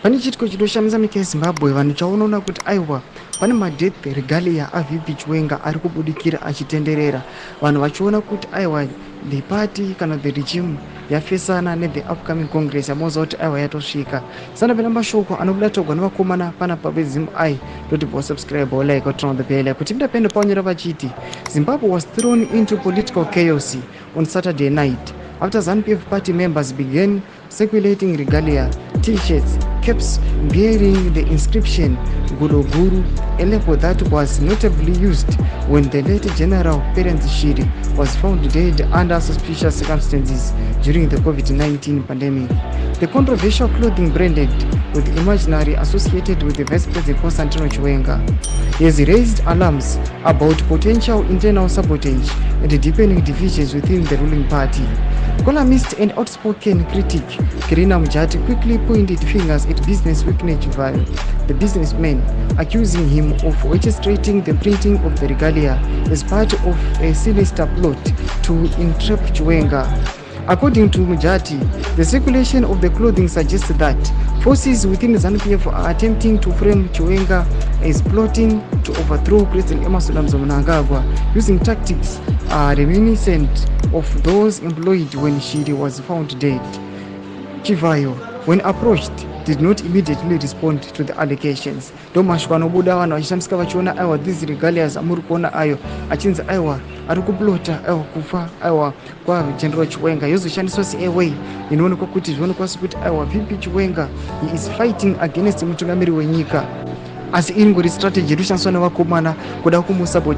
Pane chitiko chinoshamisa nyika yeZimbabwe, vanhu chaunoona kuti aiwa pane madeath regalia aVP Chiwenga ari kubudikira achitenderera. Vanhu vachiona kuti aiwa the party kana the regime yafesana nethe upcoming congress yamoza kuti aiwa yatosvika. Sana pena mashoko anobuda togwa nevakomana pana pabeZim I toti bo subscribe or like or turn on the bell kuti mudapenda paonyera vachiti Zimbabwe was thrown into political chaos on Saturday night after ZANU-PF party members began circulating regalia, t-shirts, caps bearing the inscription Guru Guru, a label that was notably used when the late General Perence Shiri was found dead under suspicious circumstances during the COVID-19 pandemic. The controversial clothing branded with the imaginary associated with the Vice President Constantino Chiwenga has raised alarms about potential internal sabotage and deepening divisions within the ruling party. Columnist and outspoken critic Kirina Mujati quickly pointed fingers at Business Week Chiwenga, the businessman, accusing him of orchestrating the printing of the regalia as part of a sinister plot to entrap Chiwenga. According to Mujati, the circulation of the clothing suggests that forces within ZANU-PF are attempting to frame Chiwenga as plotting to overthrow President Emmerson Mnangagwa using tactics reminiscent of those employed when Shiri was found dead. Chivayo, when approached, did not immediately respond to the allegations. Domashwa nobuda vanhu vachishamisa vachiona aiwa these regalias amuri kuona ayo achinzi aiwa ari kuplota aiwa kufa aiwa kwaGeneral Chiwenga yozoshandiswa seaway inoonekwa kuti zvionekwa sekuti aiwa VP Chiwenga he is fighting against mutungamiri wenyika, asi ingori strategy inoshandiswa nevakomana kuda kumusabota.